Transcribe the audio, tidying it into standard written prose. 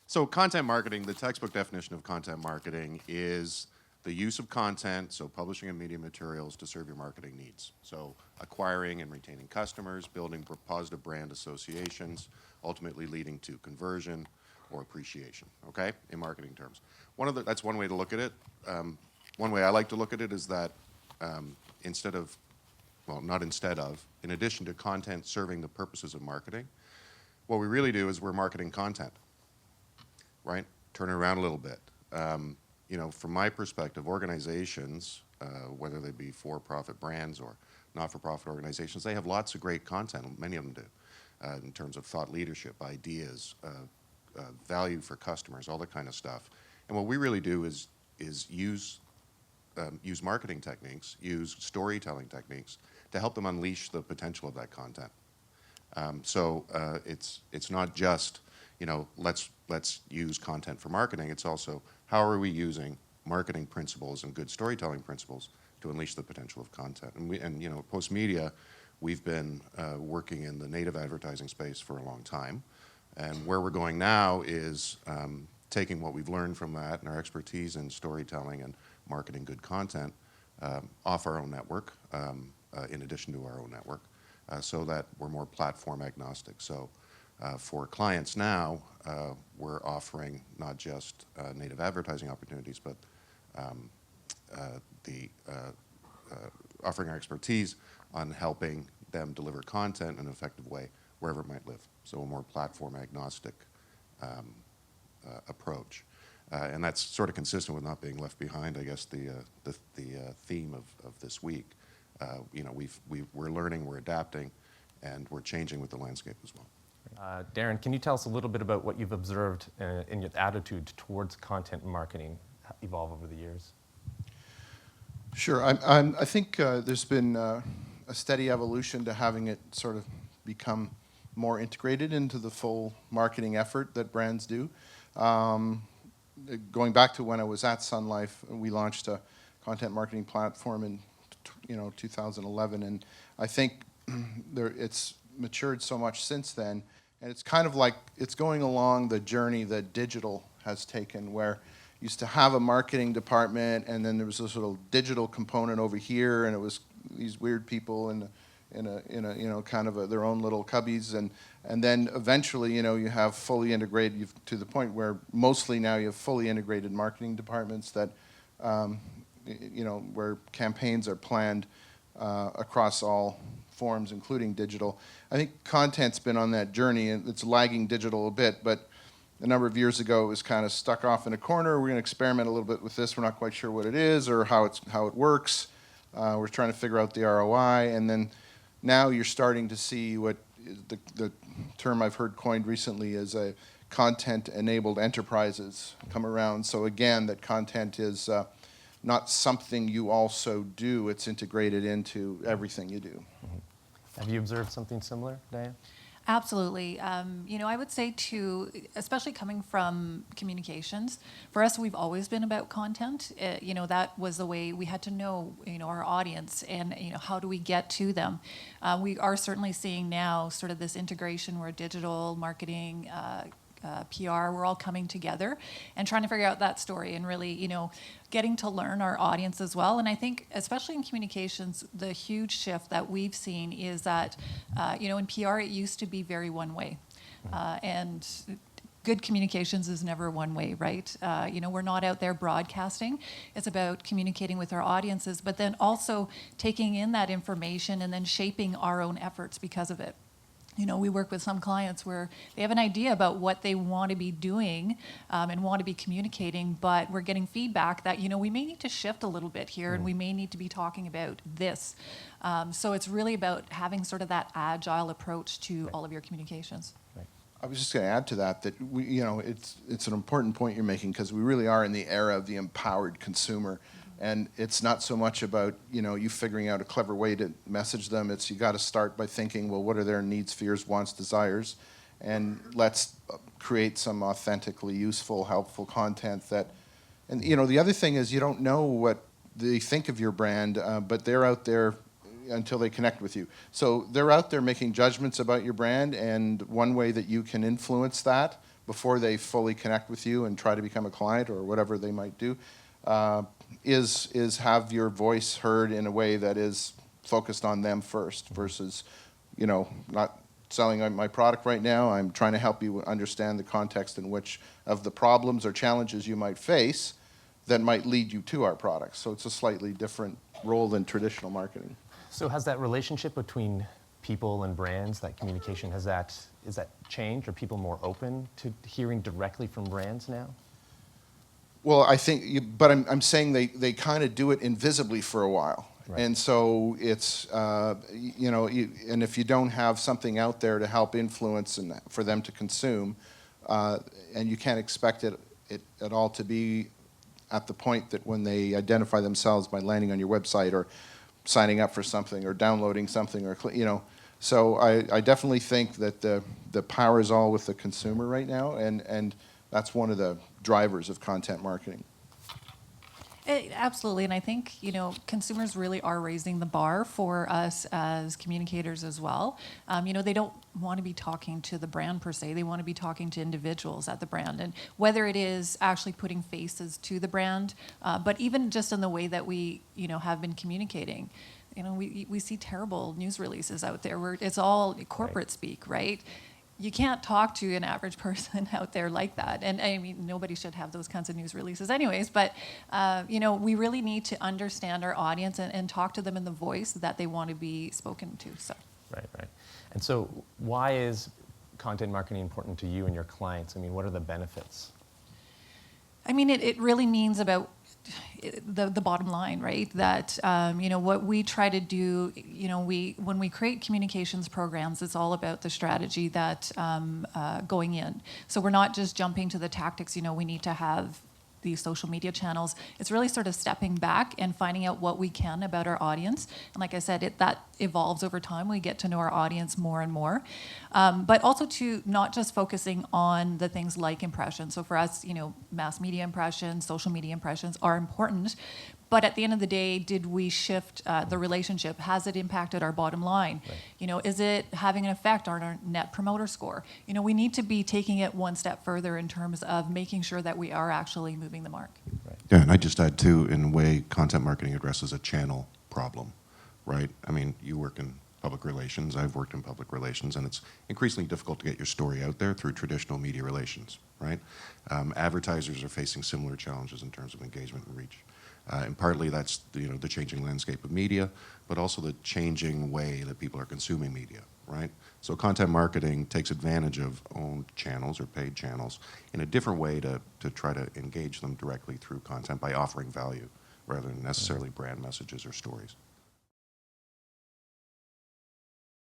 So content marketing, the textbook definition of content marketing is the use of content, so publishing and media materials to serve your marketing needs. So acquiring and retaining customers, building positive brand associations, ultimately leading to conversion or appreciation, okay, in marketing terms. That's one way to look at it. One way I like to look at it is that instead of, well, not instead of, in addition to content serving the purposes of marketing, what we really do is we're marketing content, right? Turn it around a little bit. From my perspective, organizations, whether they be for-profit brands or not-for-profit organizations, they have lots of great content, many of them do, in terms of thought leadership, ideas, value for customers, all that kind of stuff. And what we really do is use marketing techniques, use storytelling techniques to help them unleash the potential of that content. It's not just, let's use content for marketing. It's also how are we using marketing principles and good storytelling principles to unleash the potential of content. And Post Media, we've been working in the native advertising space for a long time. And where we're going now is taking what we've learned from that and our expertise in storytelling and marketing good content off our own network, in addition to our own network, so that we're more platform agnostic. So for clients now, we're offering not just native advertising opportunities, but offering our expertise on helping them deliver content in an effective way wherever it might live. So a more platform agnostic approach. And that's sort of consistent with not being left behind, I guess, the theme of this week. We're learning, we're adapting, and we're changing with the landscape as well. Darren, can you tell us a little bit about what you've observed in your attitude towards content marketing evolve over the years? Sure. I think there's been a steady evolution to having it sort of become more integrated into the full marketing effort that brands do. Going back to when I was at Sun Life, we launched a content marketing platform in 2011, and I think it's matured so much since then, and it's kind of like it's going along the journey that digital has taken, where you used to have a marketing department, and then there was this little digital component over here, and it was these weird people in a kind of their own little cubbies, and then eventually you have fully integrated, to the point where mostly now you have fully integrated marketing departments that where campaigns are planned across all forms, including digital. I think content's been on that journey, and it's lagging digital a bit, but a number of years ago it was kind of stuck off in a corner. We're going to experiment a little bit with this. We're not quite sure what it is or how it works. We're trying to figure out the ROI, and then now you're starting to see what the term I've heard coined recently is a content-enabled enterprises come around. So again, that content is not something you also do, it's integrated into everything you do. Mm-hmm. Have you observed something similar, Diane? Absolutely. I would say too, especially coming from communications, for us, we've always been about content. That was the way we had to know, our audience and, how do we get to them. We are certainly seeing now sort of this integration where digital marketing, PR, we're all coming together and trying to figure out that story and really, getting to learn our audience as well. And I think, especially in communications, the huge shift that we've seen is that, in PR, it used to be very one way. And good communications is never one way, right? We're not out there broadcasting. It's about communicating with our audiences, but then also taking in that information and then shaping our own efforts because of it. We work with some clients where they have an idea about what they want to be doing and want to be communicating, but we're getting feedback that, we may need to shift a little bit here and we may need to be talking about this. So it's really about having sort of that agile approach to all of your communications. Right. I was just going to add to that we, it's an important point you're making, because we really are in the era of the empowered consumer. And it's not so much about, you figuring out a clever way to message them. It's you got to start by thinking, well, what are their needs, fears, wants, desires? And let's create some authentically useful, helpful content and the other thing is you don't know what they think of your brand, but they're out there until they connect with you. So they're out there making judgments about your brand, and one way that you can influence that before they fully connect with you and try to become a client or whatever they might do, is have your voice heard in a way that is focused on them first versus, you know, not selling my product right now. I'm trying to help you understand the context in which of the problems or challenges you might face that might lead you to our products. So it's a slightly different role than traditional marketing. So has that relationship between people and brands, that communication, is that changed? Are people more open to hearing directly from brands now? Well, I think, but I'm saying they kind of do it invisibly for a while. Right. And so it's, you know, and if you don't have something out there to help influence and for them to consume, and you can't expect it at all to be at the point that when they identify themselves by landing on your website or signing up for something or downloading something or, you know. So I definitely think that the power is all with the consumer right now, and that's one of the drivers of content marketing. Absolutely, and I think, you know, consumers really are raising the bar for us as communicators as well. You know, they don't want to be talking to the brand per se, they want to be talking to individuals at the brand, and whether it is actually putting faces to the brand, but even just in the way that we, you know, have been communicating. You know, we see terrible news releases out there where it's all corporate speak, right? You can't talk to an average person out there like that. And I mean, nobody should have those kinds of news releases anyways, but you know, we really need to understand our audience and talk to them in the voice that they want to be spoken to, so. Right, right. And so why is content marketing important to you and your clients? I mean, what are the benefits? I mean, it really means about the bottom line, right? That you know, what we try to do, you know, when we create communications programs, it's all about the strategy that going in. So we're not just jumping to the tactics. You know, we need to have these social media channels. It's really sort of stepping back and finding out what we can about our audience. And like I said, that evolves over time. We get to know our audience more and more. But also to not just focusing on the things like impressions. So for us, you know, mass media impressions, social media impressions are important. But at the end of the day, did we shift the relationship? Has it impacted our bottom line? Right. You know, is it having an effect on our net promoter score? You know, we need to be taking it one step further in terms of making sure that we are actually moving the mark. Right. Yeah, and I just add too, in a way, content marketing addresses a channel problem, right? I mean, you work in public relations, I've worked in public relations, and it's increasingly difficult to get your story out there through traditional media relations, right? Advertisers are facing similar challenges in terms of engagement and reach. And partly that's the changing landscape of media, but also the changing way that people are consuming media, right? So content marketing takes advantage of owned channels or paid channels in a different way to try to engage them directly through content by offering value rather than necessarily brand messages or stories.